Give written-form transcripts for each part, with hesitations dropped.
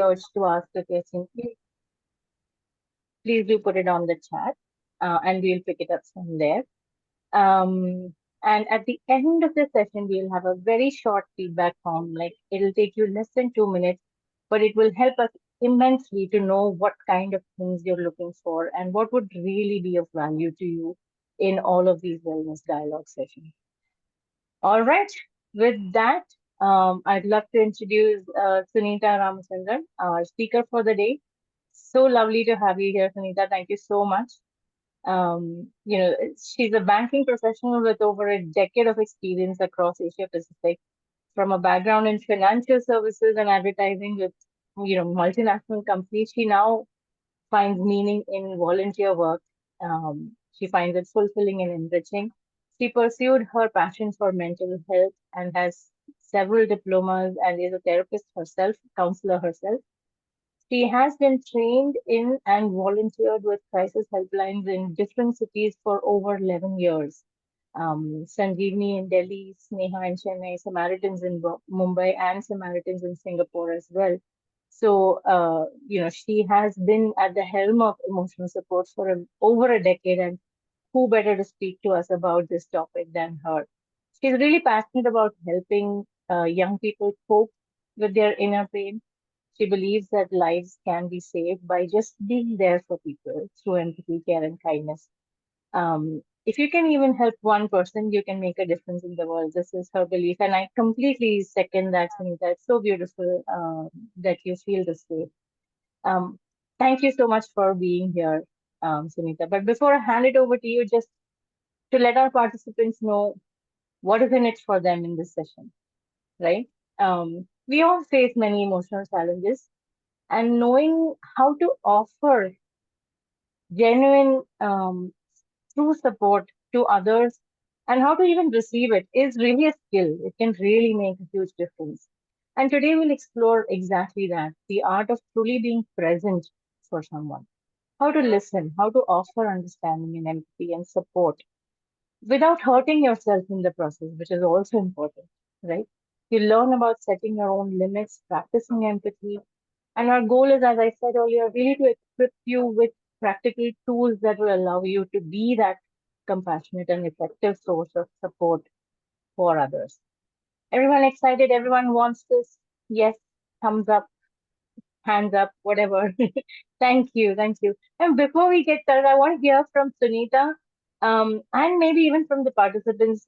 urge to ask a question, please do put it on the chat, and we'll pick it up from there. Um, and at the end of the session, we'll have a very short feedback form. Like it'll take you less than 2 minutes, but it will help us immensely to know what kind of things you're looking for and what would really be of value to you in all of these wellness dialogue sessions. All right. With that, I'd love to introduce Sunita Ramachandran, our speaker for the day. So lovely to have you here, Sunita. Thank you so much. She's a banking professional with over a decade of experience across Asia Pacific. From a background in financial services and advertising with, multinational companies, she now finds meaning in volunteer work. She finds it fulfilling and enriching. She pursued her passion for mental health and has several diplomas and is a therapist herself, counselor herself. She has been trained in and volunteered with crisis helplines in different cities for over 11 years. Sanjeevani in Delhi, Sneha in Chennai, Samaritans in Mumbai, and Samaritans in Singapore as well. So, she has been at the helm of emotional support for over a decade, and who better to speak to us about this topic than her? She's really passionate about helping young people cope with their inner pain. She believes that lives can be saved by just being there for people through empathy, care, and kindness. If you can even help one person, you can make a difference in the world. This is her belief, and I completely second that, Sunita. It's so beautiful that you feel this way. Um, Thank you so much for being here, Sunita. But before I hand it over to you, just to let our participants know what is in it for them in this session, right? We all face many emotional challenges, and knowing how to offer genuine, true support to others and how to even receive it is really a skill. It can really make a huge difference. And today we'll explore exactly that, the art of truly being present for someone. How to listen, how to offer understanding and empathy and support without hurting yourself in the process, which is also important, right? You learn about setting your own limits, practicing empathy, and our goal is, as I said earlier, really to equip you with practical tools that will allow you to be that compassionate and effective source of support for others. Everyone excited? Everyone wants this? Yes, thumbs up, hands up, whatever. Thank you, thank you. And before we get started, I want to hear from Sunita, and maybe even from the participants.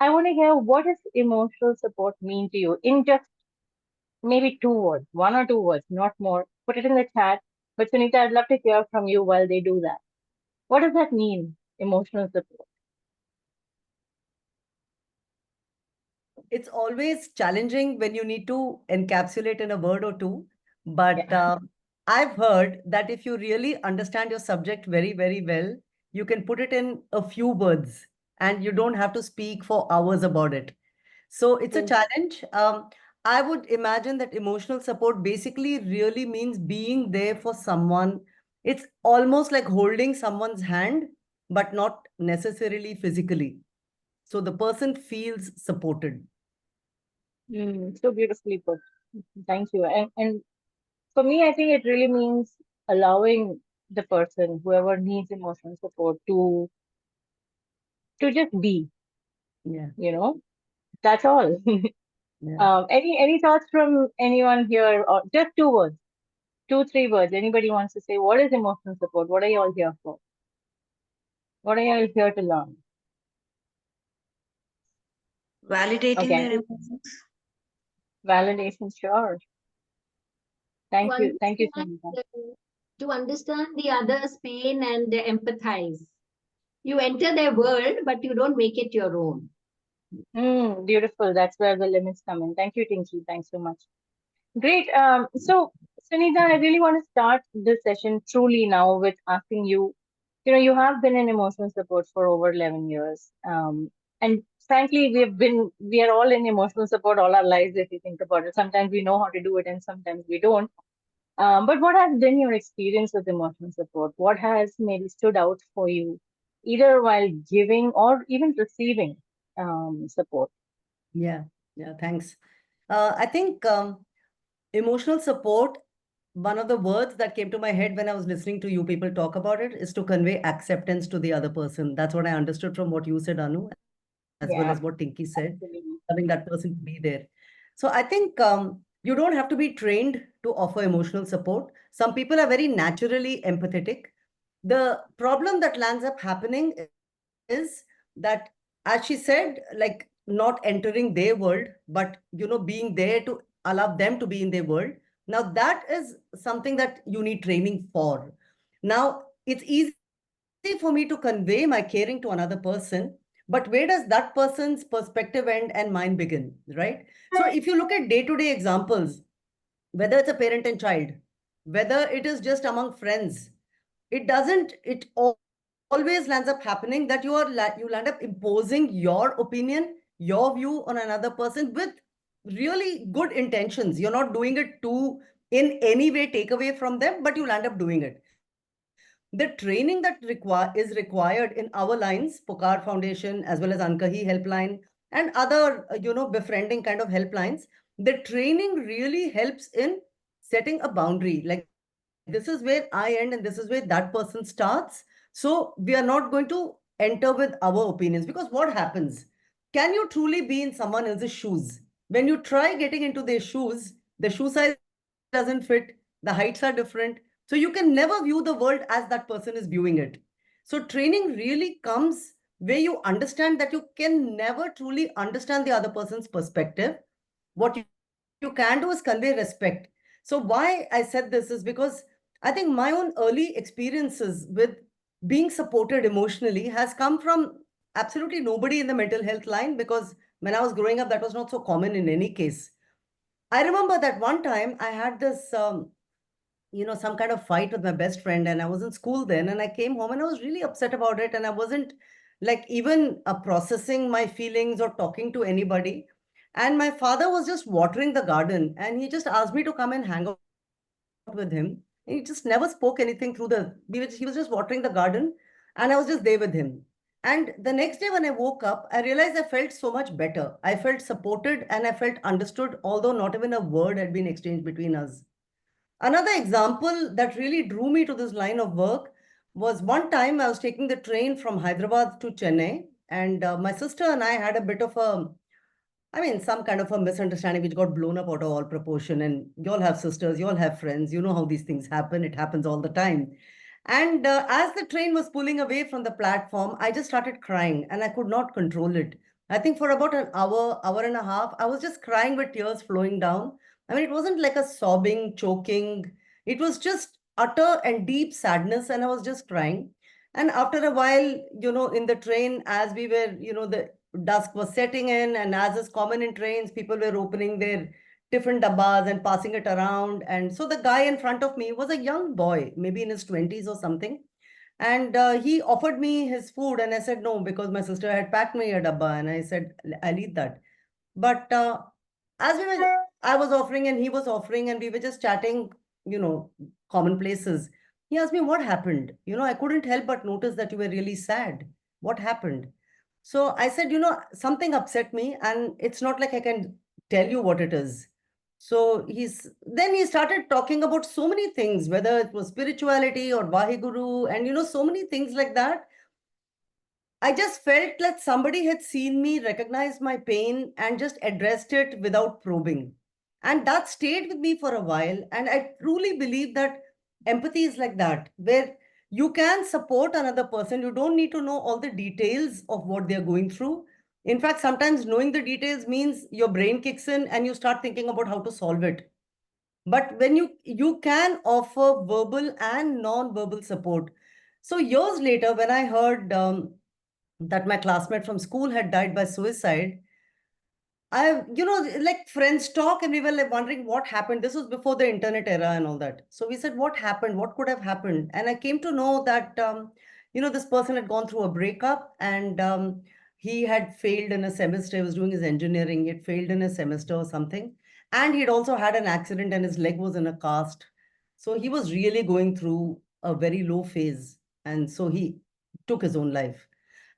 I want to hear, what does emotional support mean to you in just maybe 2 words, one or two words, not more. Put it in the chat. But Sunita, I'd love to hear from you while they do that. What does that mean, emotional support? It's always challenging when you need to encapsulate in a word or two. But Yeah. I've heard that if you really understand your subject very, very well, you can put it in a few words and you don't have to speak for hours about it. So it's a True. challenge. I would imagine that emotional support basically really means being there for someone. It's almost like holding someone's hand, but not necessarily physically. So the person feels supported. So beautifully put. Thank you. And for me, I think it really means allowing the person, whoever needs emotional support, to just be. Yeah. You know, that's all. Yeah. Any thoughts from anyone here, or just 2 words, 2, 3 words? Anybody wants to say, what is emotional support? What are you all here for? What are you all here to learn? Validating Okay, their emotions. validation, sure. To Thank you, understand Sangeeta. to understand the other's pain and empathize. You enter their world, but you don't make it your own. Beautiful. That's where the limits come in. Thank you, Tinky. Thanks so much. Great. So, Sunita, I really want to start this session truly now with asking you, you have been in emotional support for over 11 years. And frankly, we are all in emotional support all our lives, if you think about it. Sometimes we know how to do it and sometimes we don't. But what has been your experience with emotional support? What has maybe stood out for you, either while giving or even receiving support? Yeah. Yeah. Thanks. I think emotional support one of the words that came to my head when I was listening to you people talk about it is to convey acceptance to the other person. That's what I understood from what you said, Anu, as well Yeah, as what Tinky said, absolutely. having that person to be there. So I think you don't have to be trained to offer emotional support. Some people are very naturally empathetic. The problem that lands up happening is that, as she said, like not entering their world, but being there to allow them to be in their world. Now that is something that you need training for. Now it's easy for me to convey my caring to another person, but where does that person's perspective end and mine begin, right? So if you look at day-to-day examples, whether it's a parent and child, whether it is just among friends, it always lands up happening that you land up imposing your opinion, your view on another person with really good intentions. You're not doing it to in any way take away from them, but you land up doing it. The training that is required in our lines, Pukar Foundation, as well as Ankahi Helpline, and other, befriending kind of helplines, the training really helps in setting a boundary. Like, this is where I end and this is where that person starts. So we are not going to enter with our opinions, because what happens? Can you truly be in someone else's shoes? When you try getting into their shoes, the shoe size doesn't fit, the heights are different. So you can never view the world as that person is viewing it. So training really comes where you understand that you can never truly understand the other person's perspective. What you can do is convey respect. So why I said this is because I think my own early experiences with being supported emotionally has come from absolutely nobody in the mental health line, because when I was growing up, that was not so common in any case. I remember that one time I had this, some kind of fight with my best friend, and I was in school then, and I came home and I was really upset about it, and I wasn't like even processing my feelings or talking to anybody. And my father was just watering the garden, and he just asked me to come and hang out with him. He just never spoke anything through he was just watering the garden, and I was just there with him. And the next day when I woke up, I realized I felt so much better. I felt supported and I felt understood, although not even a word had been exchanged between us. Another example that really drew me to this line of work was one time I was taking the train from Hyderabad to Chennai, and my sister and I had a bit of some kind of a misunderstanding which got blown up out of all proportion. And you all have sisters, you all have friends, you know how these things happen. It happens all the time. And as the train was pulling away from the platform, I just started crying and I could not control it. I think for about an hour, hour and a half, I was just crying with tears flowing down. I mean, it wasn't like a sobbing, choking. It was just utter and deep sadness, and I was just crying. And after a while, in the train, as we were, the dusk was setting in, and as is common in trains, people were opening their different dabbas and passing it around. And so the guy in front of me was a young boy, maybe in his 20s or something. And he offered me his food, and I said no, because my sister had packed me a dabba, and I said, I'll eat that. But as I was offering and he was offering, and we were just chatting, commonplaces. He asked me what happened. I couldn't help but notice that you were really sad. What happened? So I said, something upset me, and it's not like I can tell you what it is. So then he started talking about so many things, whether it was spirituality or Vaheguru, and so many things like that. I just felt like somebody had seen me, recognized my pain, and just addressed it without probing. And that stayed with me for a while. And I truly believe that empathy is like that, where you can support another person. You don't need to know all the details of what they're going through. In fact, sometimes knowing the details means your brain kicks in and you start thinking about how to solve it. But when you can offer verbal and non-verbal support. So years later, when I heard that my classmate from school had died by suicide, like friends talk, and we were like wondering what happened. This was before the internet era and all that. So we said, what happened? What could have happened? And I came to know that, this person had gone through a breakup, and he had failed in a semester. He was doing his engineering. He had failed in a semester or something. And he'd also had an accident and his leg was in a cast. So he was really going through a very low phase. And so he took his own life.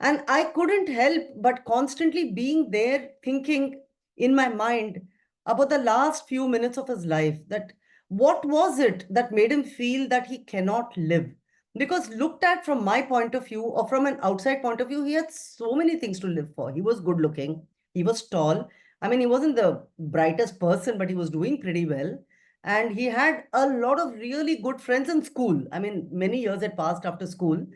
And I couldn't help but constantly being there thinking in my mind about the last few minutes of his life, that what was it that made him feel that he cannot live? Because looked at from my point of view or from an outside point of view, he had so many things to live for. He was good looking, he was tall. I mean, he wasn't the brightest person, but he was doing pretty well. And he had a lot of really good friends in school. I mean, many years had passed after school.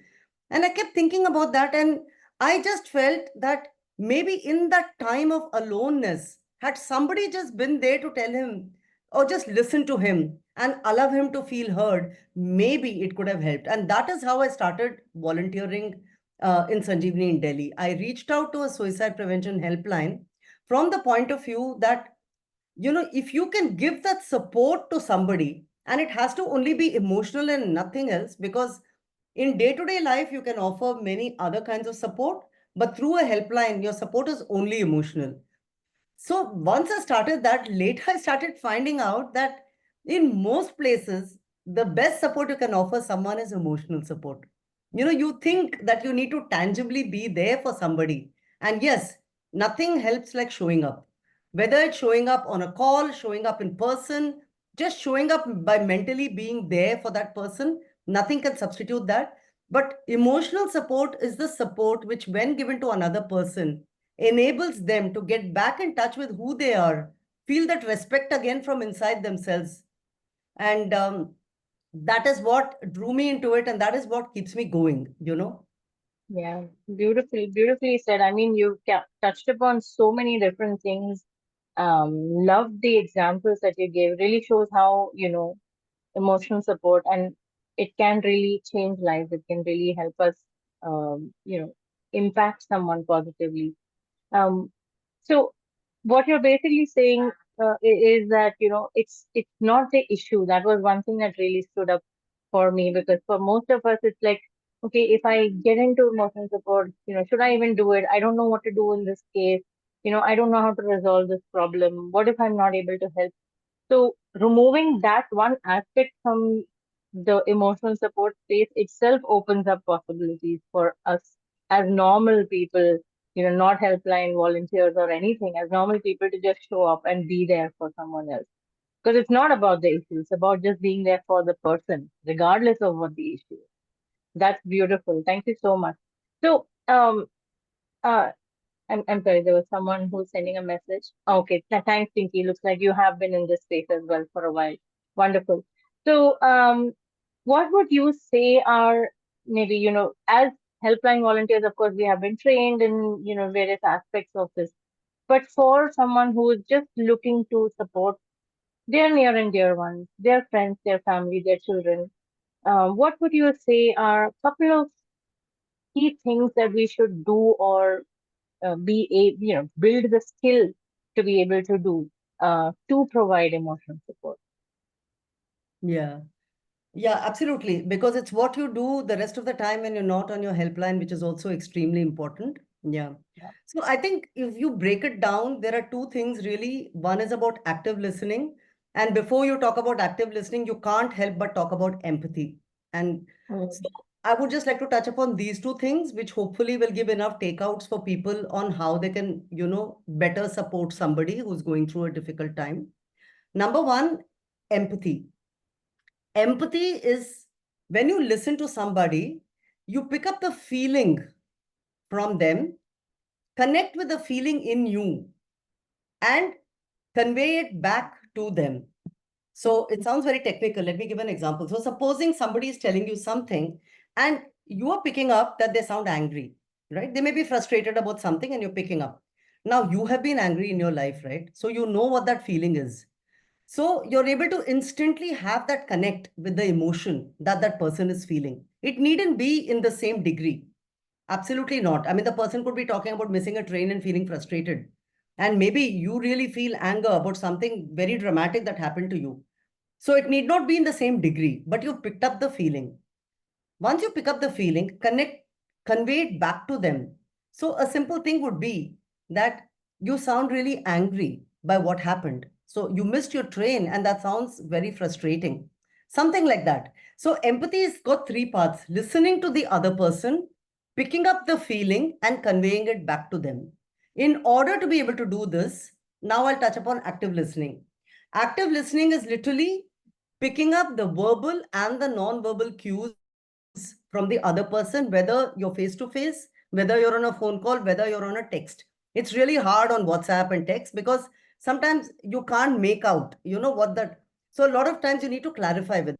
And I kept thinking about that. And I just felt that maybe in that time of aloneness, had somebody just been there to tell him or just listen to him and allow him to feel heard, maybe it could have helped. And that is how I started volunteering in Sanjeevani in Delhi. I reached out to a suicide prevention helpline from the point of view that, you know, if you can give that support to somebody, and it has to only be emotional and nothing else, because in day-to-day life, you can offer many other kinds of support, but through a helpline, your support is only emotional. So once I started that, later I started finding out that in most places, the best support you can offer someone is emotional support. You know, you think that you need to tangibly be there for somebody. And yes, nothing helps like showing up. Whether it's showing up on a call, showing up in person, just showing up by mentally being there for that person, nothing can substitute that. But emotional support is the support which, when given to another person, enables them to get back in touch with who they are, feel that respect again from inside themselves. And that is what drew me into it. And that is what keeps me going, you know? Yeah, beautifully said. I mean, you touched upon so many different things. Loved the examples that you gave. Really shows how, emotional support, and it can really change lives. It can really help us, impact someone positively. Um, so what you're basically saying is that, it's not the issue. That was one thing that really stood up for me, because for most of us, it's like, okay, if I get into emotional support, should I even do it? I don't know what to do in this case. I don't know how to resolve this problem. What if I'm not able to help? So removing that one aspect from the emotional support space itself opens up possibilities for us as normal people, not helpline volunteers or anything, as normal people, to just show up and be there for someone else. Because it's not about the issue, it's about just being there for the person, regardless of what the issue is. That's beautiful. Thank you so much. So, uh, I'm sorry, there was someone who's sending a message. Okay, thanks, Pinky. Looks like you have been in this space as well for a while. Wonderful. So, what would you say are, maybe, as helpline volunteers, of course, we have been trained in, various aspects of this. But for someone who is just looking to support their near and dear ones, their friends, their family, their children, what would you say are a couple of key things that we should do, or build the skill to be able to do, to provide emotional support? Yeah. Yeah, absolutely. Because it's what you do the rest of the time when you're not on your helpline, which is also extremely important. Yeah. Yeah. So I think if you break it down, there are two things really. One is about active listening. And before you talk about active listening, you can't help but talk about empathy. And Mm. so I would just like to touch upon these two things, which hopefully will give enough takeouts for people on how they can, better support somebody who's going through a difficult time. Number one, empathy. Empathy is when you listen to somebody, you pick up the feeling from them, connect with the feeling in you, and convey it back to them. So it sounds very technical. Let me give an example. So supposing somebody is telling you something and you are picking up that they sound angry, right? They may be frustrated about something and you're picking up. Now you have been angry in your life, right? So you know what that feeling is. So you're able to instantly have that connect with the emotion that that person is feeling. It needn't be in the same degree. Absolutely not. I mean, the person could be talking about missing a train and feeling frustrated. And maybe you really feel anger about something very dramatic that happened to you. So it need not be in the same degree, but you've picked up the feeling. Once you pick up the feeling, convey it back to them. So a simple thing would be that you sound really angry by what happened. So you missed your train and that sounds very frustrating. Something like that. So empathy has got three parts: listening to the other person, picking up the feeling and conveying it back to them. In order to be able to do this, now I'll touch upon active listening. Active listening is literally picking up the verbal and the non-verbal cues from the other person, whether you're face to face, whether you're on a phone call, whether you're on a text. It's really hard on WhatsApp and text because sometimes you can't make out, what that. So a lot of times you need to clarify with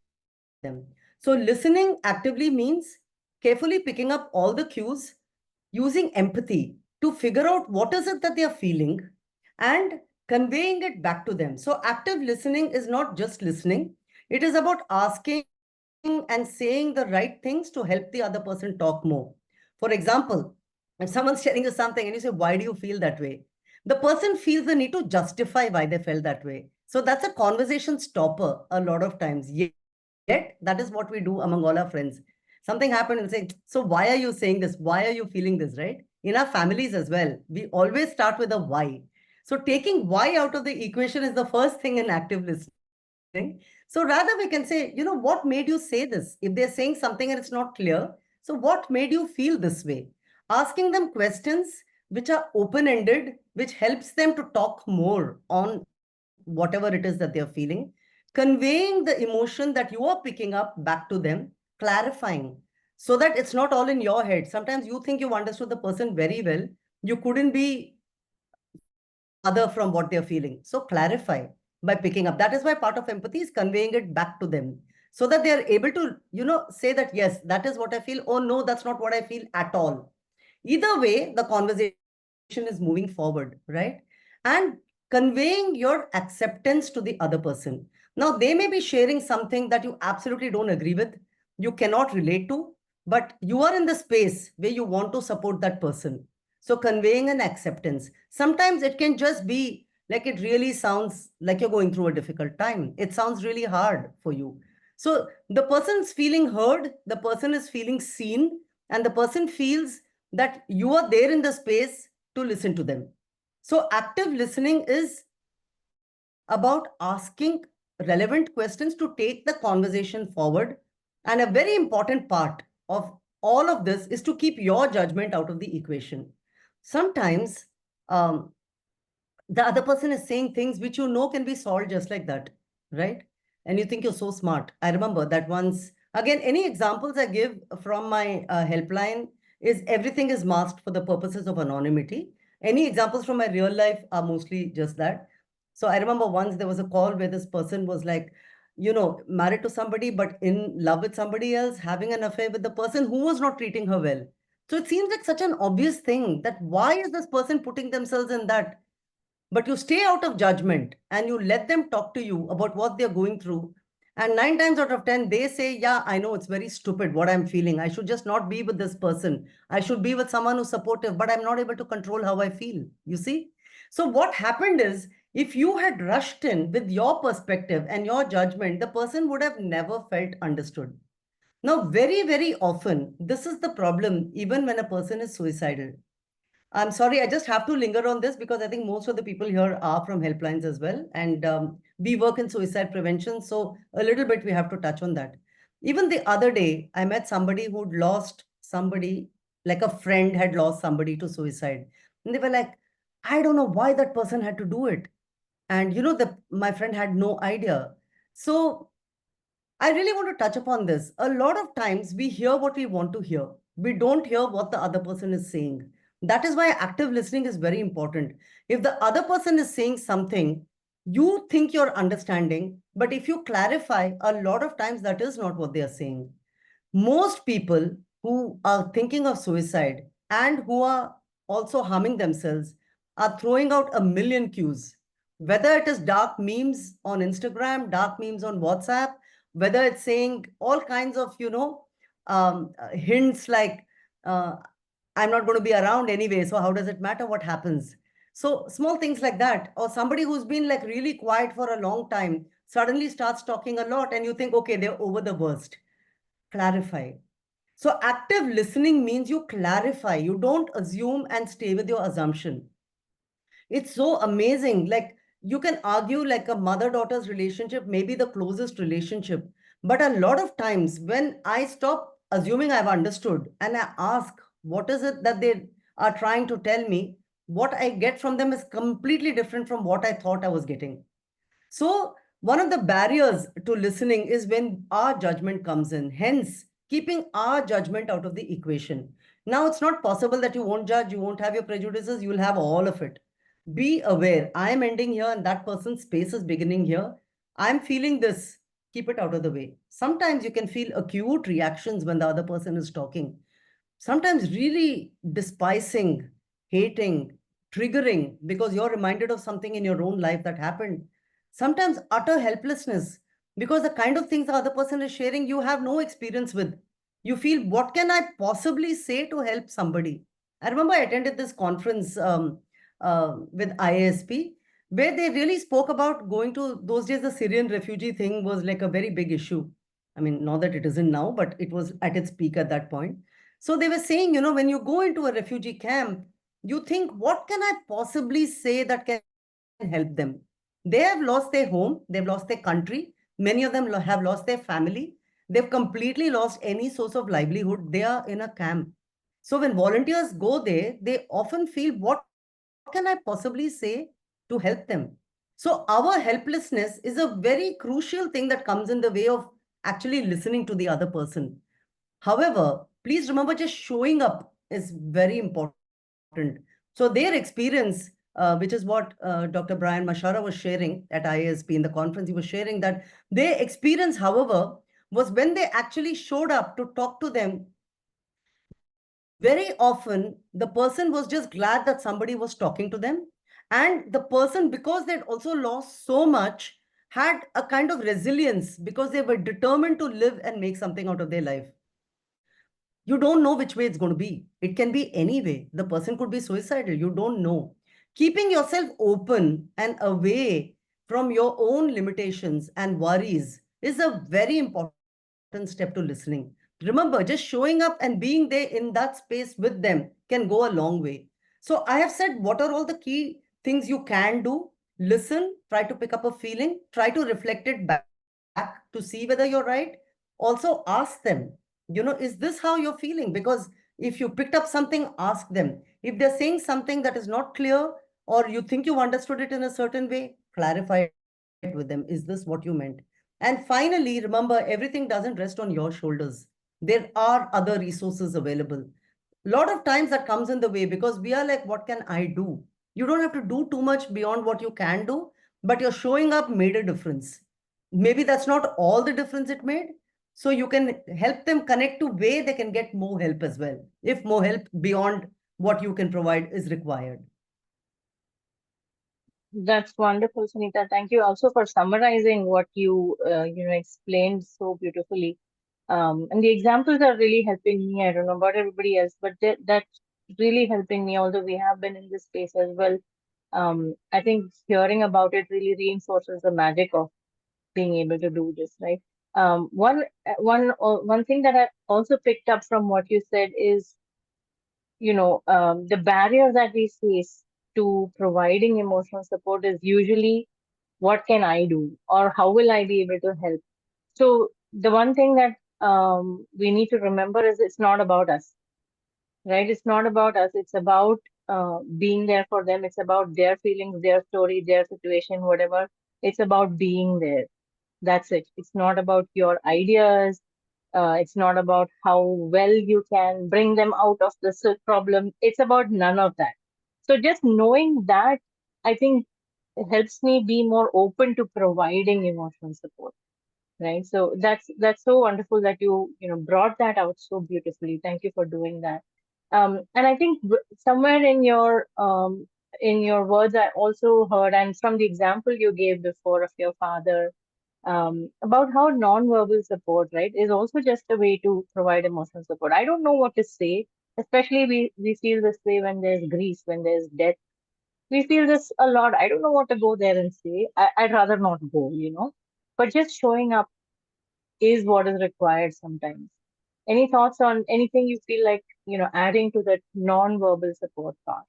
them. So listening actively means carefully picking up all the cues, using empathy to figure out what is it that they are feeling and conveying it back to them. So active listening is not just listening. It is about asking and saying the right things to help the other person talk more. For example, if someone's telling you something and you say, why do you feel that way? The person feels the need to justify why they felt that way. So that's a conversation stopper a lot of times. Yet, that is what we do among all our friends. Something happened and say, so why are you saying this? Why are you feeling this, right? In our families as well, we always start with a why. So taking why out of the equation is the first thing in active listening. So rather we can say, what made you say this? If they're saying something and it's not clear, so what made you feel this way? Asking them questions which are open-ended, which helps them to talk more on whatever it is that they're feeling, conveying the emotion that you are picking up back to them, clarifying so that it's not all in your head. Sometimes you think you understood the person very well. You couldn't be other from what they're feeling. So clarify by picking up. That is why part of empathy is conveying it back to them so that they're able to, say that, yes, that is what I feel. Oh, no, that's not what I feel at all. Either way, the conversation is moving forward, right? And conveying your acceptance to the other person. Now, they may be sharing something that you absolutely don't agree with, you cannot relate to, but you are in the space where you want to support that person. So conveying an acceptance. Sometimes it can just be like it really sounds like you're going through a difficult time. It sounds really hard for you. So the person's feeling heard, the person is feeling seen, and the person feels that you are there in the space to listen to them. So active listening is about asking relevant questions to take the conversation forward. And a very important part of all of this is to keep your judgment out of the equation. Sometimes the other person is saying things which can be solved just like that, right? And you think you're so smart. I remember that once, again, any examples I give from my helpline is everything is masked for the purposes of anonymity. Any examples from my real life are mostly just that. So I remember once there was a call where this person was like, married to somebody, but in love with somebody else, having an affair with the person who was not treating her well. So it seems like such an obvious thing that why is this person putting themselves in that? But you stay out of judgment and you let them talk to you about what they're going through. And 9 times out of 10, they say, yeah, I know it's very stupid what I'm feeling. I should just not be with this person. I should be with someone who's supportive, but I'm not able to control how I feel. You see? So what happened is, if you had rushed in with your perspective and your judgment, the person would have never felt understood. Now, very, very often, this is the problem, even when a person is suicidal. I'm sorry, I just have to linger on this because I think most of the people here are from helplines as well. And we work in suicide prevention. So a little bit we have to touch on that. Even the other day, I met somebody who'd lost somebody, like a friend had lost somebody to suicide. And they were like, I don't know why that person had to do it. And my friend had no idea. So I really want to touch upon this. A lot of times we hear what we want to hear. We don't hear what the other person is saying. That is why active listening is very important. If the other person is saying something, you think you're understanding, but if you clarify, a lot of times that is not what they are saying. Most people who are thinking of suicide and who are also harming themselves are throwing out a million cues. Whether it is dark memes on Instagram, dark memes on WhatsApp, whether it's saying all kinds of, hints like, I'm not going to be around anyway, so how does it matter what happens? So small things like that, or somebody who's been like really quiet for a long time suddenly starts talking a lot and you think, okay, they're over the worst. Clarify. So active listening means you clarify. You don't assume and stay with your assumption. It's so amazing. Like you can argue like a mother-daughter's relationship may be the closest relationship. But a lot of times when I stop assuming I've understood and I ask, what is it that they are trying to tell me? What I get from them is completely different from what I thought I was getting. So One of the barriers to listening is when our judgment comes in, hence keeping our judgment out of the equation. Now, it's not possible that you won't judge, you won't have your prejudices, you'll have all of it. Be aware, I am ending here and that person's space is beginning here. I'm feeling this, keep it out of the way. Sometimes you can feel acute reactions when the other person is talking. Sometimes really despising, hating, triggering because you're reminded of something in your own life that happened. Sometimes utter helplessness because the kind of things the other person is sharing you have no experience with. You feel, what can I possibly say to help somebody? I remember I attended this conference with IASP where they really spoke about going to, those days the Syrian refugee thing was like a very big issue. I mean, not that it isn't now, but it was at its peak at that point. So they were saying, when you go into a refugee camp, you think, what can I possibly say that can help them? They have lost their home, they've lost their country. Many of them have lost their family. They've completely lost any source of livelihood. They are in a camp. So when volunteers go there, they often feel, what can I possibly say to help them? So our helplessness is a very crucial thing that comes in the way of actually listening to the other person. However, please remember, just showing up is very important. So their experience, which is what Dr. Brian Mashara was sharing at IASP in the conference, he was sharing that their experience, however, was when they actually showed up to talk to them, very often the person was just glad that somebody was talking to them. And the person, because they'd also lost so much, had a kind of resilience because they were determined to live and make something out of their life. You don't know which way it's going to be. It can be any way. The person could be suicidal. You don't know. Keeping yourself open and away from your own limitations and worries is a very important step to listening. Remember, just showing up and being there in that space with them can go a long way. So I have said, what are all the key things you can do? Listen, try to pick up a feeling, try to reflect it back to see whether you're right. Also ask them, is this how you're feeling? Because if you picked up something, ask them. If they're saying something that is not clear, or you think you understood it in a certain way, clarify it with them. Is this what you meant? And finally, remember, everything doesn't rest on your shoulders. There are other resources available. A lot of times that comes in the way because we are like, what can I do? You don't have to do too much beyond what you can do, but your showing up made a difference. Maybe that's not all the difference it made. So you can help them connect to where they can get more help as well, if more help beyond what you can provide is required. That's wonderful, Sunita. Thank you also for summarizing what you explained so beautifully. And the examples are really helping me. I don't know about everybody else, but that's really helping me. Although we have been in this space as well, I think hearing about it really reinforces the magic of being able to do this, right? One thing that I also picked up from what you said is, the barrier that we face to providing emotional support is usually, what can I do, or how will I be able to help? So the one thing that we need to remember is, it's not about us, right? It's not about us. It's about being there for them. It's about their feelings, their story, their situation, whatever. It's about being there. That's it. It's not about your ideas. It's not about how well you can bring them out of the problem. It's about none of that. So just knowing that, I think, helps me be more open to providing emotional support. Right. So that's so wonderful that you brought that out so beautifully. Thank you for doing that. And I think somewhere in your words, I also heard, and from the example you gave before of your father, about how non-verbal support, right, is also just a way to provide emotional support. I don't know what to say, especially we feel this way when there's grief, when there's death. We feel this a lot. I don't know what to go there and say. I'd rather not go. But just showing up is what is required sometimes. Any thoughts on anything you feel like, adding to that non-verbal support part?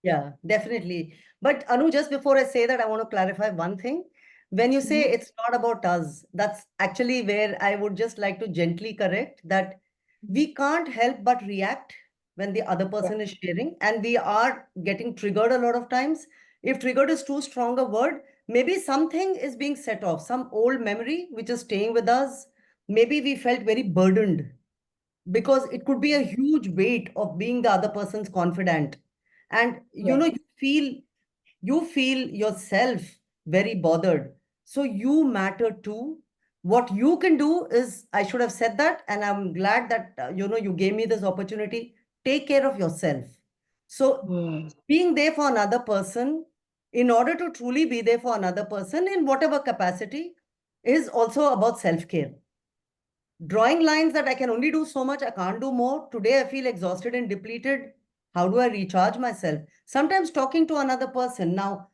Yeah, definitely. But Anu, just before I say that, I want to clarify one thing. When you say it's not about us, that's actually where I would just like to gently correct that we can't help but react when the other Yeah. person is sharing, and we are getting triggered a lot of times. If triggered is too strong a word, maybe something is being set off, some old memory which is staying with us. Maybe we felt very burdened because it could be a huge weight of being the other person's confidant. And Yes. you feel yourself very bothered. So you matter too. What you can do is, I should have said that, and I'm glad that you gave me this opportunity. Take care of yourself. So Mm. being there for another person, in order to truly be there for another person in whatever capacity, is also about self-care. Drawing lines that I can only do so much, I can't do more. Today I feel exhausted and depleted. How do I recharge myself? Sometimes talking to another person. Now,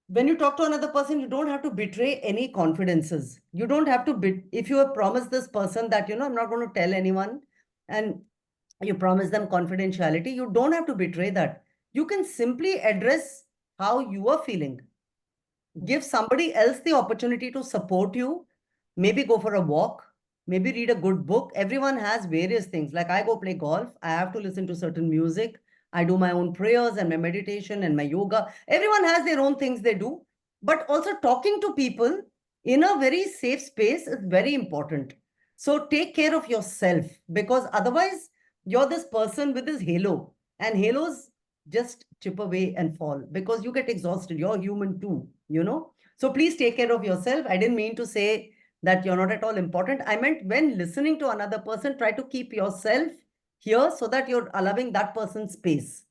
when you talk to another person, you don't have to betray any confidences. You don't have to, if you have promised this person that, I'm not going to tell anyone, and you promise them confidentiality, you don't have to betray that. You can simply address how you are feeling. Give somebody else the opportunity to support you. Maybe go for a walk, maybe read a good book. Everyone has various things. Like I go play golf, I have to listen to certain music. I do my own prayers and my meditation and my yoga. Everyone has their own things they do. But also talking to people in a very safe space is very important. So take care of yourself, because otherwise you're this person with this halo, and halos just chip away and fall because you get exhausted. You're human too. So please take care of yourself. I didn't mean to say that you're not at all important. I meant when listening to another person, try to keep yourself here so that you're allowing that person space.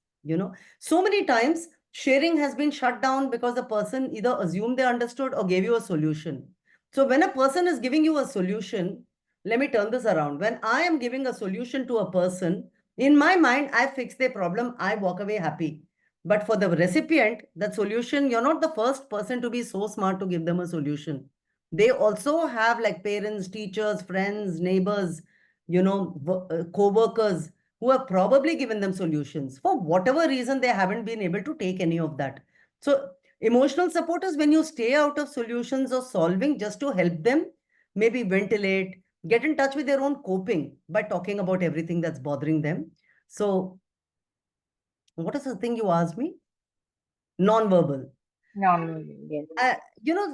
So many times sharing has been shut down because the person either assumed they understood or gave you a solution. So when a person is giving you a solution, let me turn this around. When I am giving a solution to a person, in my mind, I fix their problem, I walk away happy. But for the recipient, that solution, you're not the first person to be so smart to give them a solution. They also have like parents, teachers, friends, neighbors, co-workers who have probably given them solutions. For whatever reason, they haven't been able to take any of that. So emotional support is when you stay out of solutions or solving just to help them, maybe ventilate, get in touch with their own coping by talking about everything that's bothering them. So what is the thing you asked me? Non-verbal. No, yes.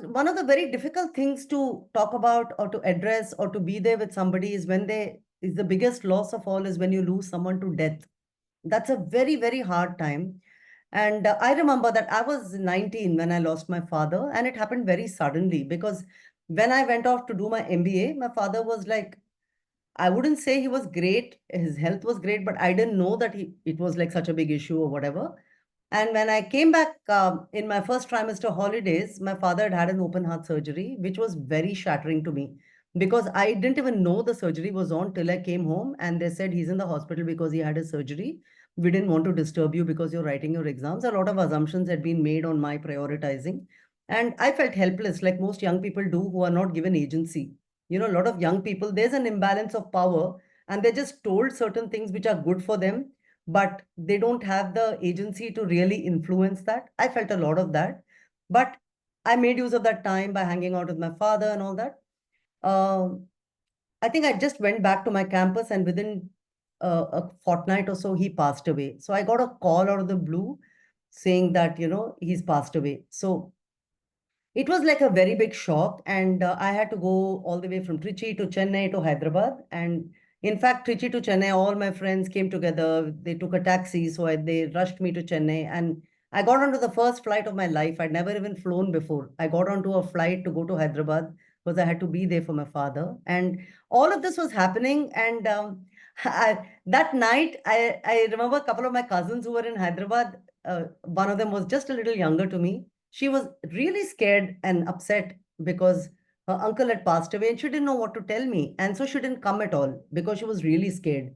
One of the very difficult things to talk about or to address or to be there with somebody is when the biggest loss of all is when you lose someone to death. That's a very, very hard time. And I remember that I was 19 when I lost my father, and it happened very suddenly because when I went off to do my MBA, my father was like, I wouldn't say he was great. His health was great, but I didn't know that it was like such a big issue or whatever. And when I came back in my first trimester holidays, my father had had an open heart surgery, which was very shattering to me because I didn't even know the surgery was on till I came home and they said he's in the hospital because he had a surgery. We didn't want to disturb you because you're writing your exams. A lot of assumptions had been made on my prioritizing. And I felt helpless, like most young people do who are not given agency. A lot of young people, there's an imbalance of power and they're just told certain things which are good for them, but they don't have the agency to really influence that. I felt a lot of that, but I made use of that time by hanging out with my father and all that. I think I just went back to my campus and within a fortnight or so, he passed away. So I got a call out of the blue saying that, he's passed away. So it was like a very big shock. And I had to go all the way from Trichy to Chennai to Hyderabad. And in fact, Trichy to Chennai, all my friends came together. They took a taxi. So they rushed me to Chennai. And I got onto the first flight of my life. I'd never even flown before. I got onto a flight to go to Hyderabad because I had to be there for my father. And all of this was happening. And that night, I remember a couple of my cousins who were in Hyderabad. One of them was just a little younger to me. She was really scared and upset because her uncle had passed away and she didn't know what to tell me. And so she didn't come at all because she was really scared.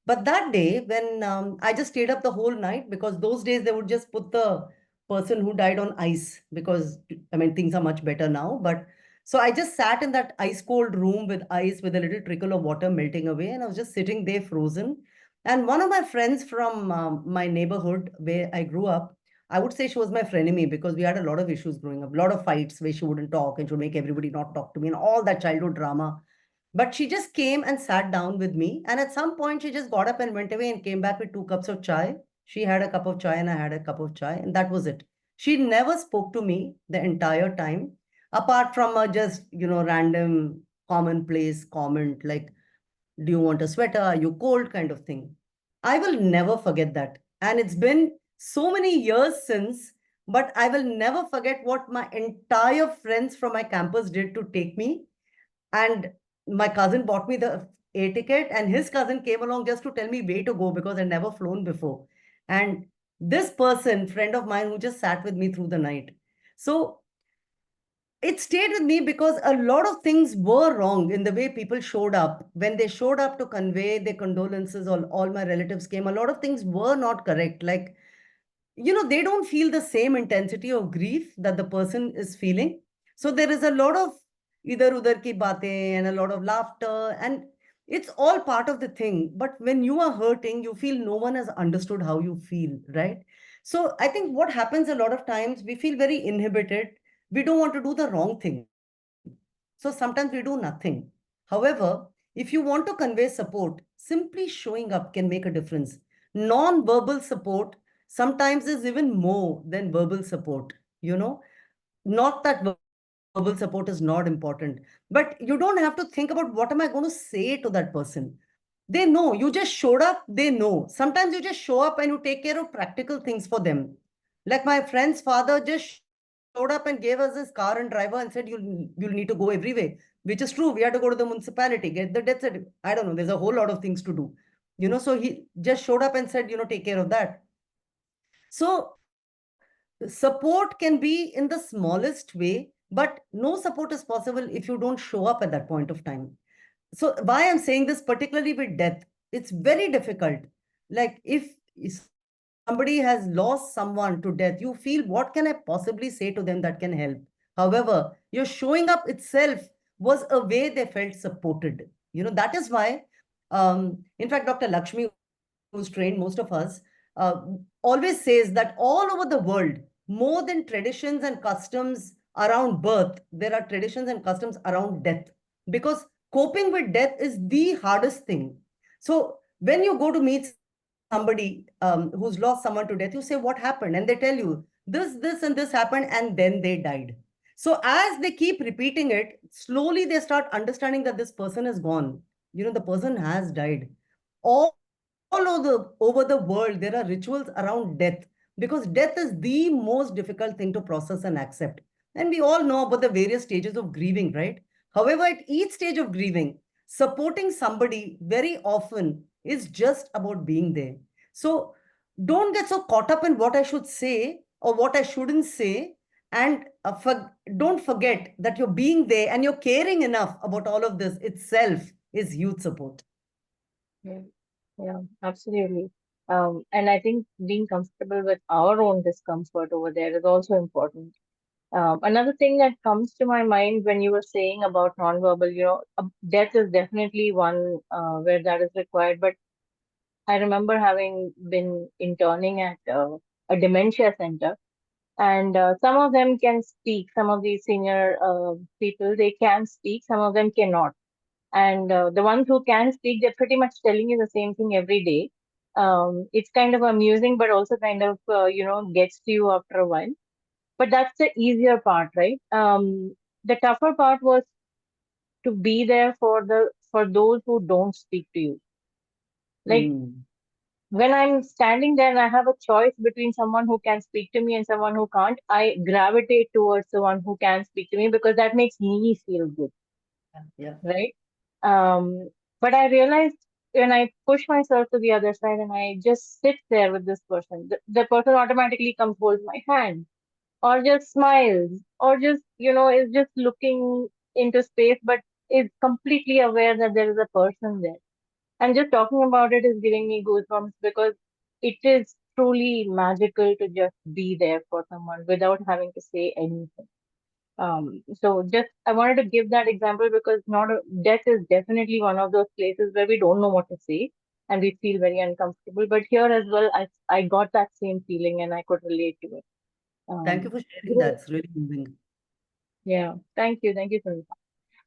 But that day, when I just stayed up the whole night, because those days they would just put the person who died on ice because, I mean, things are much better now. But so I just sat in that ice cold room with ice with a little trickle of water melting away. And I was just sitting there frozen. And one of my friends from my neighborhood where I grew up, I would say she was my frenemy because we had a lot of issues growing up, a lot of fights where she wouldn't talk and she would make everybody not talk to me and all that childhood drama. But she just came and sat down with me. And at some point, she just got up and went away and came back with 2 cups of chai. She had a cup of chai and I had a cup of chai, and that was it. She never spoke to me the entire time, apart from a just, random commonplace comment like, do you want a sweater? Are you cold? Kind of thing. I will never forget that. And it's been so many years since, but I will never forget what my entire friends from my campus did to take me. And my cousin bought me the air ticket, and his cousin came along just to tell me where to go because I'd never flown before. And this person, friend of mine, who just sat with me through the night. So it stayed with me because a lot of things were wrong in the way people showed up. When they showed up to convey their condolences, all my relatives came, a lot of things were not correct. Like, they don't feel the same intensity of grief that the person is feeling. So there is a lot of idhar udhar ki baatein and a lot of laughter, and it's all part of the thing. But when you are hurting, you feel no one has understood how you feel, right? So I think what happens a lot of times, we feel very inhibited. We don't want to do the wrong thing. So sometimes we do nothing. However, if you want to convey support, simply showing up can make a difference. Non-verbal support sometimes is even more than verbal support, Not that verbal support is not important, but you don't have to think about what am I going to say to that person. They know you just showed up, they know. Sometimes you just show up and you take care of practical things for them. Like my friend's father just showed up and gave us his car and driver and said, you'll need to go everywhere, which is true. We had to go to the municipality, get the death certificate. I don't know. There's a whole lot of things to do, so he just showed up and said, take care of that. So support can be in the smallest way, but no support is possible if you don't show up at that point of time. So why I'm saying this, particularly with death, it's very difficult. Like if somebody has lost someone to death, you feel, what can I possibly say to them that can help? However, your showing up itself was a way they felt supported. That is why, in fact, Dr. Lakshmi, who's trained most of us, always says that all over the world, more than traditions and customs around birth, there are traditions and customs around death. Because coping with death is the hardest thing. So when you go to meet somebody who's lost someone to death, you say, what happened? And they tell you, this, and this happened, and then they died. So as they keep repeating it, slowly they start understanding that this person is gone. The person has died. All over the world, there are rituals around death because death is the most difficult thing to process and accept. And we all know about the various stages of grieving, right? However, at each stage of grieving, supporting somebody very often is just about being there. So don't get so caught up in what I should say or what I shouldn't say. And don't forget that you're being there and you're caring enough about all of this itself is huge support. Yeah, absolutely. And I think being comfortable with our own discomfort over there is also important. Another thing that comes to my mind when you were saying about nonverbal, death is definitely one where that is required. But I remember having been interning at a dementia center, and some of them can speak. Some of these senior people, they can speak. Some of them cannot. And the ones who can speak, they're pretty much telling you the same thing every day. It's kind of amusing, but also kind of, gets to you after a while. But that's the easier part, right? The tougher part was to be there for those who don't speak to you. Like when I'm standing there and I have a choice between someone who can speak to me and someone who can't, I gravitate towards the one who can speak to me because that makes me feel good. Yeah. Right. But I realized when I push myself to the other side and I just sit there with this person, the person automatically comes, holds my hand, or just smiles, or just, is just looking into space, but is completely aware that there is a person there. And just talking about it is giving me goosebumps because it is truly magical to just be there for someone without having to say anything. So just I wanted to give that example because death is definitely one of those places where we don't know what to say and we feel very uncomfortable. But here as well, I got that same feeling and I could relate to it. Thank you for sharing that. It's really moving. Yeah, thank you so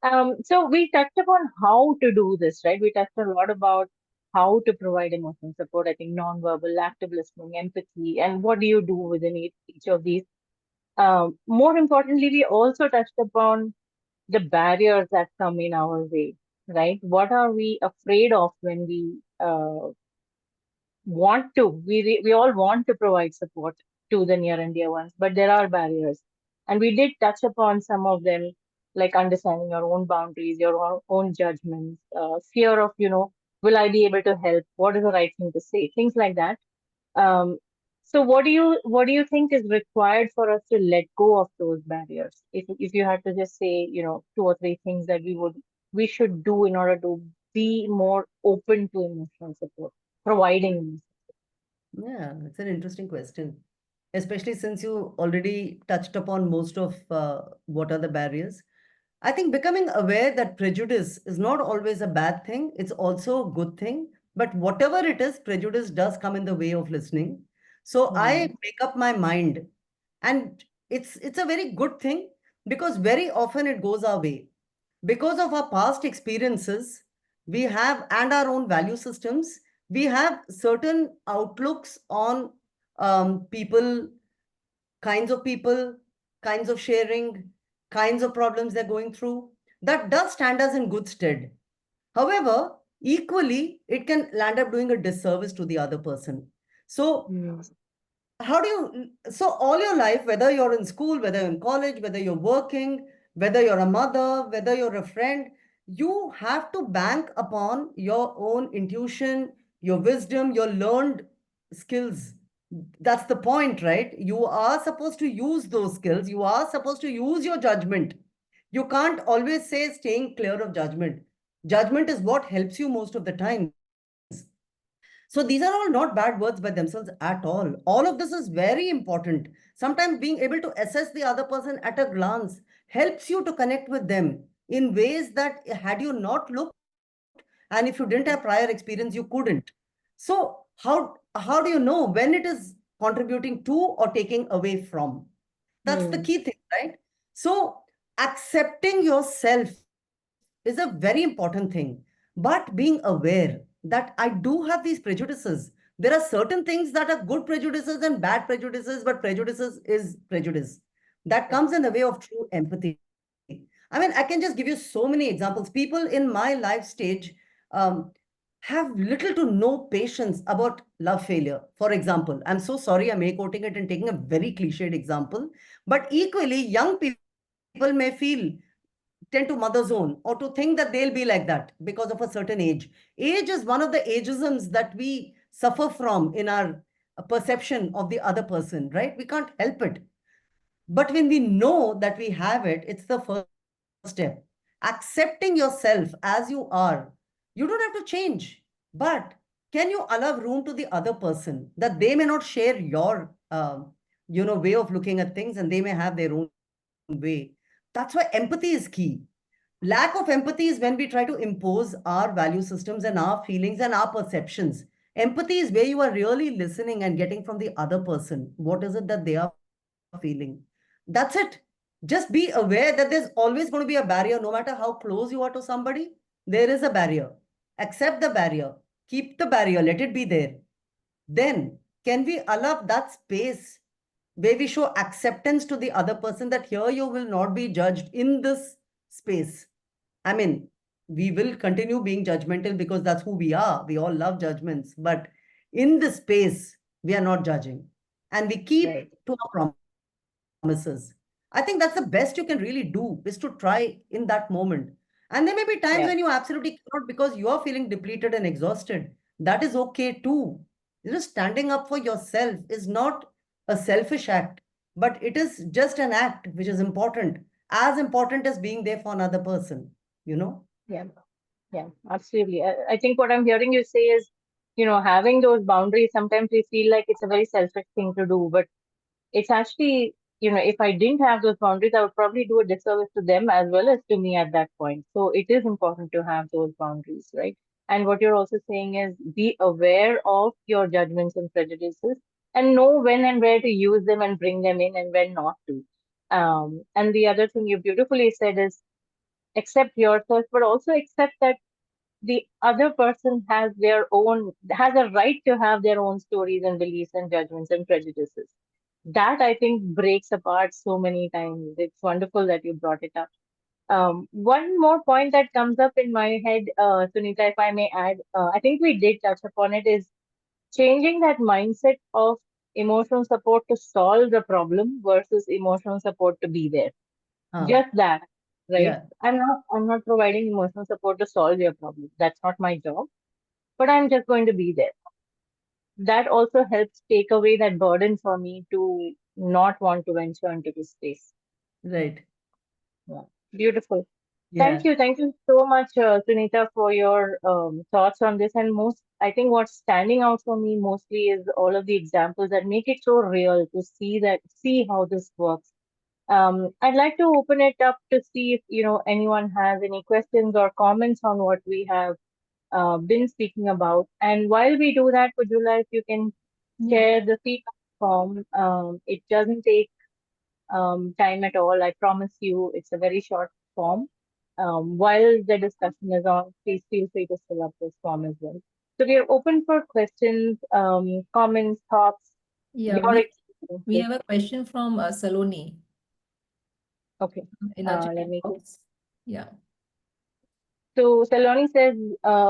much. So we touched upon how to do this, right? We touched a lot about how to provide emotional support. I think non-verbal, active listening, empathy, and what do you do within each of these. More importantly, we also touched upon the barriers that come in our way, right? What are we afraid of when we we all want to provide support to the near and dear ones, but there are barriers. And we did touch upon some of them, like understanding your own boundaries, your own judgments, fear of, will I be able to help? What is the right thing to say? Things like that. Um, so what do you think is required for us to let go of those barriers? If you had to just say, two or three things that we should do in order to be more open to emotional support, providing emotional. Yeah, it's an interesting question, especially since you already touched upon most of what are the barriers. I think becoming aware that prejudice is not always a bad thing, it's also a good thing. But whatever it is, prejudice does come in the way of listening. So I Hmm. make up my mind, and it's a very good thing because very often it goes our way. Because of our past experiences, we have and our own value systems, we have certain outlooks on people, kinds of people, kinds of sharing, kinds of problems they're going through. That does stand us in good stead. However, equally, it can land up doing a disservice to the other person. So, Hmm. how do you, so all your life, whether you're in school, whether you're in college, whether you're working, whether you're a mother, whether you're a friend, you have to bank upon your own intuition, your wisdom, your learned skills. That's the point, right? You are supposed to use those skills. You are supposed to use your judgment. You can't always say staying clear of judgment. Judgment is what helps you most of the times. So these are all not bad words by themselves at all. All of this is very important. Sometimes being able to assess the other person at a glance helps you to connect with them in ways that had you not looked and if you didn't have prior experience, you couldn't. So how do you know when it is contributing to or taking away from? That's the Hmm. key thing, right? So accepting yourself is a very important thing, but being aware that I do have these prejudices. There are certain things that are good prejudices and bad prejudices, but prejudices is prejudice. That Yeah. comes in the way of true empathy. I mean, I can just give you so many examples. People in my life stage um, have little to no patience about love failure. For example, I'm so sorry I'm air quoting it and taking a very cliched example, but equally, young people may feel tend to mother zone or to think that they'll be like that because of a certain age. Age is one of the ageisms that we suffer from in our perception of the other person, right? We can't help it. But when we know that we have it, it's the first step. Accepting yourself as you are. You don't have to change, but can you allow room to the other person that they may not share your, way of looking at things and they may have their own way. That's why empathy is key. Lack of empathy is when we try to impose our value systems and our feelings and our perceptions. Empathy is where you are really listening and getting from the other person what is it that they are feeling. That's it. Just be aware that there's always going to be a barrier. No matter how close you are to somebody, there is a barrier. Accept the barrier, keep the barrier, let it be there. Then, can we allow that space where we show acceptance to the other person that here you will not be judged in this space? I mean, we will continue being judgmental because that's who we are. We all love judgments. But in this space, we are not judging. And we keep Right. to our promises. I think that's the best you can really do is to try in that moment. And there may be times when you Yeah. absolutely cannot because you are feeling depleted and exhausted. That is okay too. Standing up for yourself is not a selfish act, but it is just an act which is important, as important as being there for another person, you know? Yeah. Yeah, absolutely. I think what I'm hearing you say is, having those boundaries, sometimes we feel like it's a very selfish thing to do, but it's actually, if I didn't have those boundaries, I would probably do a disservice to them as well as to me at that point. So it is important to have those boundaries, right? And what you're also saying is be aware of your judgments and prejudices and know when and where to use them and bring them in and when not to. And the other thing you beautifully said is accept yourself, but also accept that the other person has a right to have their own stories and beliefs and judgments and prejudices. that I think breaks apart so many times. It's wonderful that you brought it up. One more point that comes up in my head, Sunita, if I may add, I think we did touch upon it, is changing that mindset of emotional support to solve the problem versus emotional support to be there. Huh. Just that, right? Yeah, I'm not providing emotional support to solve your problem. That's not my job, but I'm just going to be there. That also helps take away that burden for me to not want to venture into this space. right. Yeah. Beautiful. Yeah. Thank you so much, Sunita, for your thoughts on this. And most, I think what's standing out for me mostly is all of the examples that make it so real to see how this works. I'd like to open it up to see if anyone has any questions or comments on what we have been speaking about. And while we do that, Pujula, if you can share the feedback form, it doesn't take time at all. I promise you, it's a very short form. While the discussion is on, please feel free to fill up this form as well. So we are open for questions, comments, thoughts, Yeah, your we experiences. have a question from Saloni Okay, in our let chat me. box. Yeah. So Saloni says,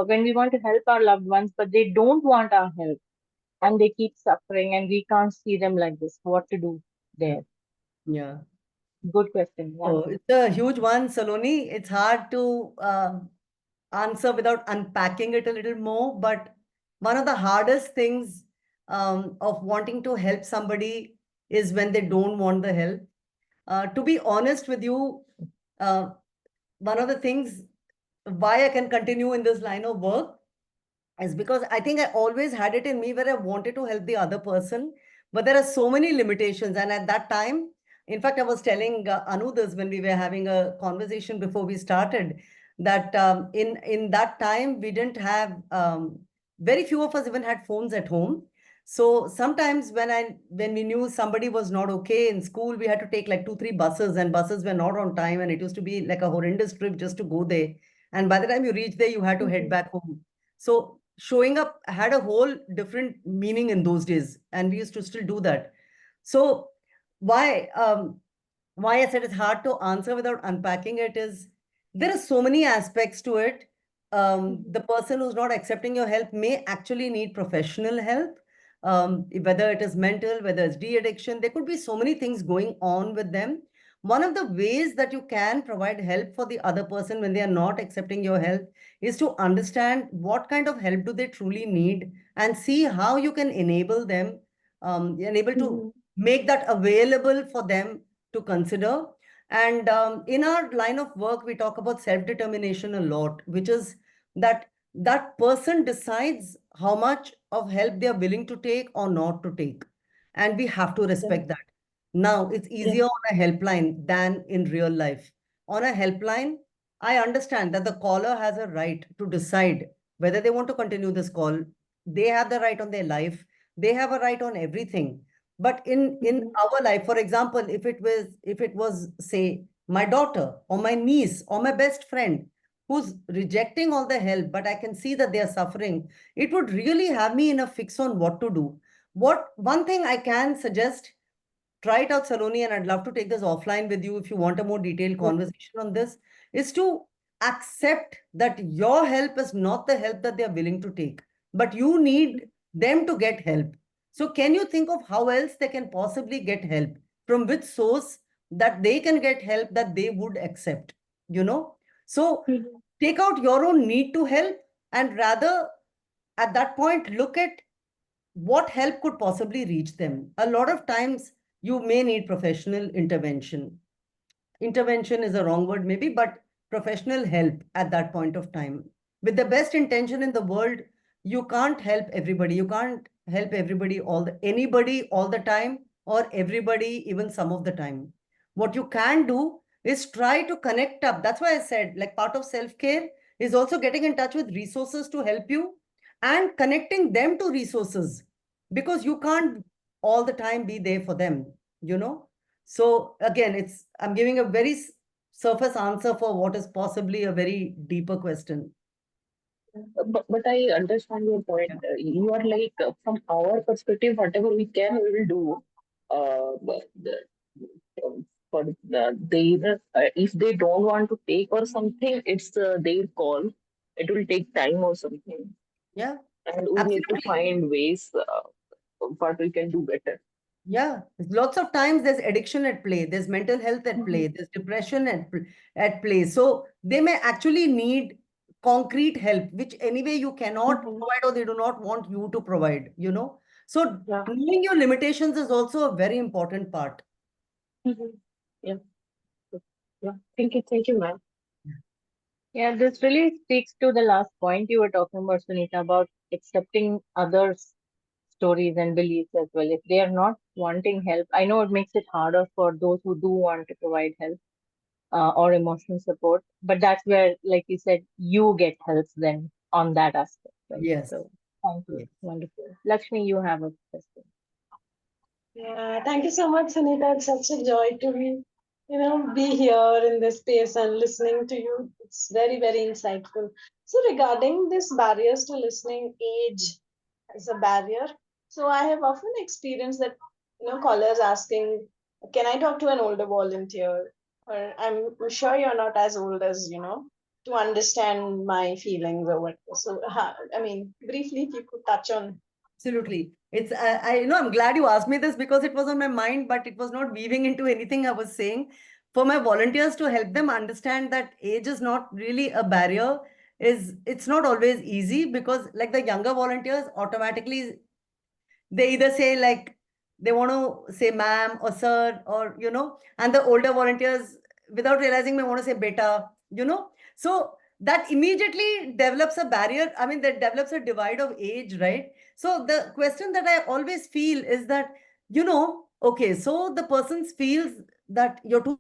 when we want to help our loved ones, but they don't want our help, and they keep suffering, and we can't see them like this. What to do there? Yeah. Good question. Yeah. Oh, it's a huge one, Saloni. It's hard to answer without unpacking it a little more. But one of the hardest things of wanting to help somebody is when they don't want the help. To be honest with you, uh, one of the things why I can continue in this line of work is because I think I always had it in me where I wanted to help the other person, but there are so many limitations. And at that time, in fact, I was telling Anu this when we were having a conversation before we started, that in that time we didn't have very few of us even had phones at home. So sometimes when we knew somebody was not okay in school, we had to take like 2, 3 buses, and buses were not on time, and it used to be like a horrendous trip just to go there. And by the time you reach there, you had to head back home. So showing up had a whole different meaning in those days, and we used to still do that. So why why I said it's hard to answer without unpacking it is there are so many aspects to it. The person who's not accepting your help may actually need professional help, whether it is mental, whether it's de-addiction. There could be so many things going on with them. One of the ways that you can provide help for the other person when they are not accepting your help is to understand what kind of help do they truly need and see how you can enable them, enable to make that available for them to consider. And in our line of work, we talk about self-determination a lot, which is that that person decides how much of help they are willing to take or not to take. And we have to respect that. Now, it's easier on a helpline than in real life. On a helpline, I understand that the caller has a right to decide whether they want to continue this call. They have the right on their life. They have a right on everything. But in our life, for example, if it was say my daughter or my niece or my best friend who's rejecting all the help, but I can see that they are suffering, it would really have me in a fix on what to do. What one thing I can suggest, try it out, Saloni, and I'd love to take this offline with you if you want a more detailed conversation on this, is to accept that your help is not the help that they're willing to take, but you need them to get help. So can you think of how else they can possibly get help? From which source that they can get help that they would accept, you know? So take out your own need to help and rather at that point look at what help could possibly reach them. A lot of times you may need professional intervention. Intervention is a wrong word, maybe, but professional help at that point of time. With the best intention in the world, you can't help everybody. You can't help everybody anybody all the time or everybody even some of the time. What you can do is try to connect up. That's why I said, like, part of self-care is also getting in touch with resources to help you and connecting them to resources because you can't all the time be there for them, you know. So again, I'm giving a very surface answer for what is possibly a very deeper question. But I understand your point. You are like, from our perspective, whatever we can, we will do. but for they either if they don't want to take or something, it's their call. It will take time or something, Yeah, and we need to absolutely. find ways what we can do better. Yeah, lots of times there's addiction at play, there's mental health at play, there's depression at play. So they may actually need concrete help, which anyway you cannot Mhm. provide or they do not want you to provide, you know. So Yeah. knowing your limitations is also a very important part. Mhm. Yeah, yeah. Thank you, ma'am. Yeah, this really speaks to the last point you were talking about, Sunita, about accepting others' stories and beliefs as well. If they are not wanting help, I know it makes it harder for those who do want to provide help or emotional support, but that's where, like you said, you get help then on that aspect, right? Yes. So, thank you. Yes. Wonderful. Lakshmi, you have a question. Yeah, thank you so much, Sunita. It's such a joy to be here in this space and listening to you. It's very, very insightful. So regarding this barriers to listening, age as a barrier. So I have often experienced that, callers asking, can I talk to an older volunteer? Or I'm sure you're not as old as, to understand my feelings or what. So, I mean, briefly, if you could touch on. Absolutely. It's I'm glad you asked me this because it was on my mind, but it was not weaving into anything I was saying. For my volunteers to help them understand that age is not really a barrier, it's not always easy because like the younger volunteers automatically they either say like they want to say ma'am or sir or and the older volunteers without realizing may want to say beta, so that immediately develops a barrier. I mean, that develops a divide of age, right? So the question that I always feel is that, okay, so the person feels that you're too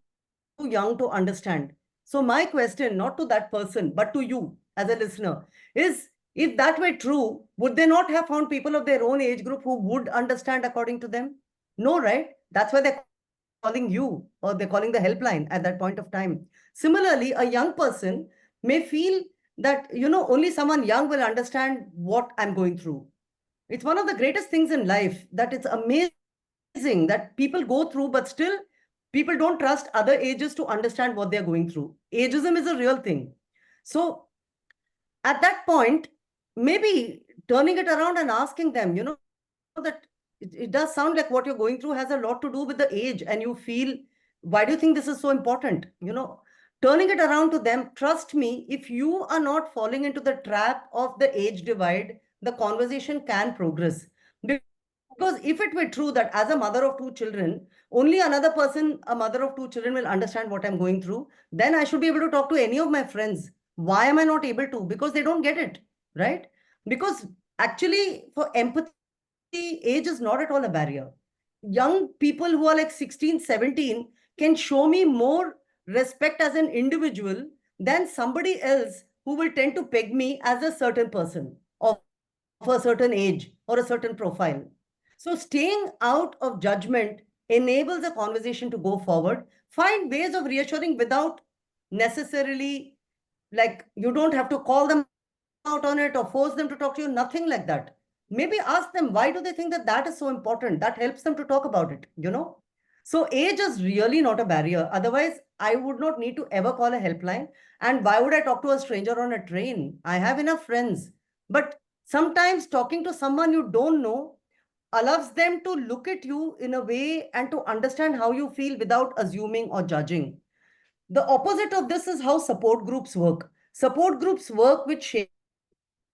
young to understand. So my question, not to that person, but to you as a listener, is if that were true, would they not have found people of their own age group who would understand according to them? No, right? That's why they're calling you or they're calling the helpline at that point of time. Similarly, a young person may feel that, only someone young will understand what I'm going through. It's one of the greatest things in life that it's amazing that people go through, but still people don't trust other ages to understand what they're going through. Ageism is a real thing. So at that point, maybe turning it around and asking them, that it does sound like what you're going through has a lot to do with the age, and you feel, why do you think this is so important? Turning it around to them, trust me, if you are not falling into the trap of the age divide, the conversation can progress. Because if it were true that as a mother of two children, only another person, a mother of two children, will understand what I'm going through, then I should be able to talk to any of my friends. Why am I not able to? Because they don't get it, right? Because actually, for empathy, age is not at all a barrier. Young people who are like 16, 17 can show me more respect as an individual than somebody else who will tend to peg me as a certain person of a certain age or a certain profile. So staying out of judgment enables a conversation to go forward. Find ways of reassuring without necessarily, like, you don't have to call them out on it or force them to talk to you, nothing like that. Maybe ask them, why do they think that that is so important? That helps them to talk about it. So age is really not a barrier. Otherwise, I would not need to ever call a helpline. And why would I talk to a stranger on a train? I have enough friends. But sometimes talking to someone you don't know allows them to look at you in a way and to understand how you feel without assuming or judging. The opposite of this is how support groups work. Support groups work with shared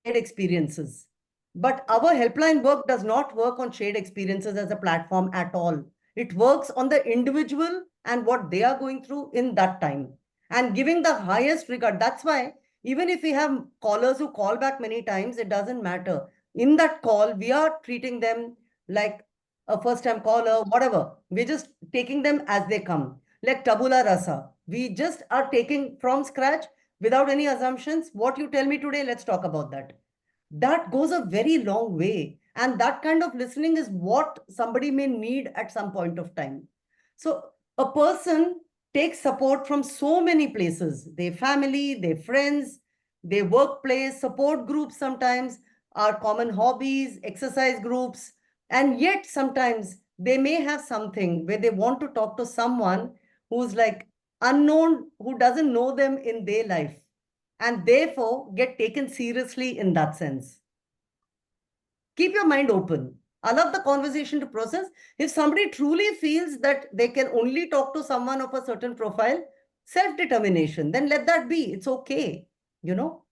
experiences. But our helpline work does not work on shared experiences as a platform at all. It works on the individual and what they are going through in that time and giving the highest regard. That's why even if we have callers who call back many times, it doesn't matter. In that call, we are treating them like a first time caller, whatever. We're just taking them as they come, like tabula rasa. We just are taking from scratch without any assumptions. What you tell me today, let's talk about that. That goes a very long way. And that kind of listening is what somebody may need at some point of time. So a person takes support from so many places, their family, their friends, their workplace, support groups sometimes, our common hobbies, exercise groups, and yet sometimes they may have something where they want to talk to someone who's like unknown, who doesn't know them in their life, and therefore get taken seriously in that sense. Keep your mind open. Allow the conversation to process. If somebody truly feels that they can only talk to someone of a certain profile, self-determination, then let that be. It's okay. You know,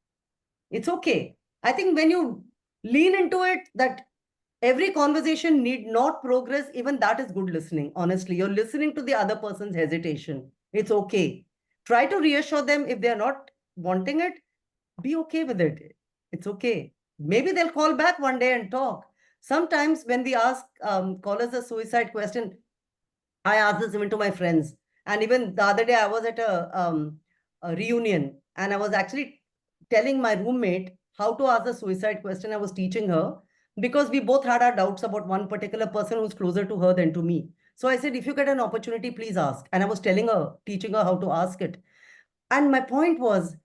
it's okay. I think when you lean into it, that every conversation need not progress, even that is good listening. Honestly, you're listening to the other person's hesitation. It's okay. Try to reassure them if they're not wanting it. Be okay with it. It's okay. Maybe they'll call back one day and talk. Sometimes when we ask callers a suicide question, I ask this even to my friends. And even the other day, I was at a reunion and I was actually telling my roommate how to ask a suicide question. I was teaching her because we both had our doubts about one particular person who's closer to her than to me. So I said, if you get an opportunity, please ask. And I was telling her, teaching her how to ask it. And my point was,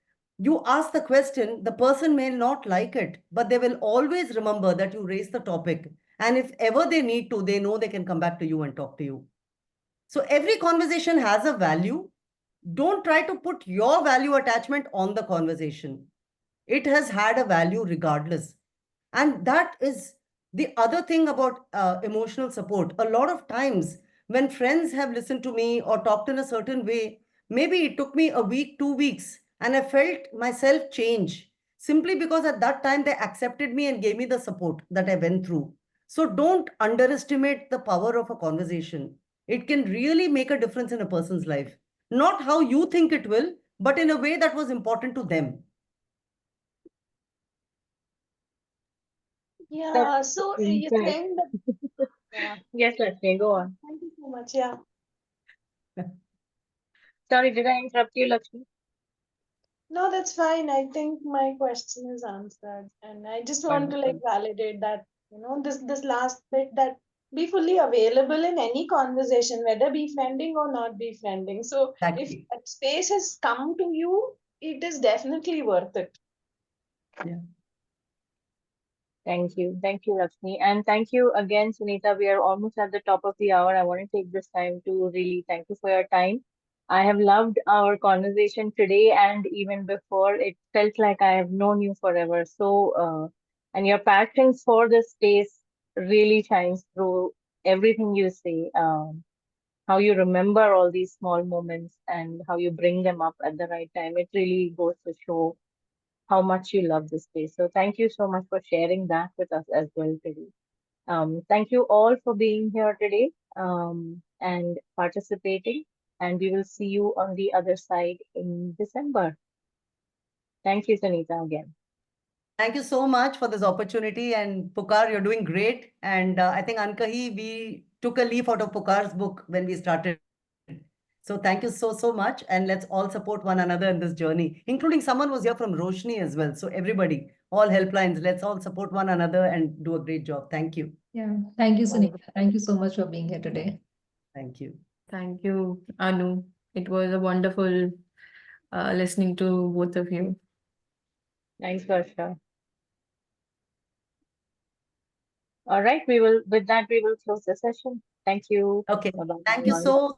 you ask the question, the person may not like it, but they will always remember that you raised the topic. And if ever they need to, they know they can come back to you and talk to you. So every conversation has a value. Don't try to put your value attachment on the conversation. It has had a value regardless. And that is the other thing about emotional support. A lot of times when friends have listened to me or talked in a certain way, maybe it took me a week, 2 weeks, and I felt myself change simply because at that time they accepted me and gave me the support that I went through. So don't underestimate the power of a conversation. It can really make a difference in a person's life. Not how you think it will, but in a way that was important to them. Yeah, so you're Right. saying that, yeah, Yes, Lakshmi, go on. thank you so much. Yeah. Sorry, did I interrupt you, Lakshmi? No, that's fine. I think my question is answered. And I just want to like Wonderful. validate that, this last bit, that be fully available in any conversation, whether befriending or not befriending. So if Exactly. that space has come to you, it is definitely worth it. Yeah. Thank you. Thank you, Lakshmi. And thank you again, Sunita. We are almost at the top of the hour. I want to take this time to really thank you for your time. I have loved our conversation today and even before. It felt like I have known you forever. And your passion for the space really shines through everything you say. How you remember all these small moments and how you bring them up at the right time. It really goes to show how much you love this space. So thank you so much for sharing that with us as well today. Thank you all for being here today and participating. And we will see you on the other side in December. Thank you, Sunita, again. Thank you so much for this opportunity. And Pukar, you're doing great. And I think Ankahi, we took a leaf out of Pukar's book when we started. So thank you so, so much. And let's all support one another in this journey, including someone was here from Roshni as well. So everybody, all helplines, let's all support one another and do a great job. Thank you. Yeah. Thank you, Sunita. Wonderful. Thank you so much for being here today. Thank you. Thank you, Anu. It was a wonderful listening to both of you. Thanks, Varsha. All right, with that, we will close the session. Thank you. Okay. Bye-bye, Thank you everyone. so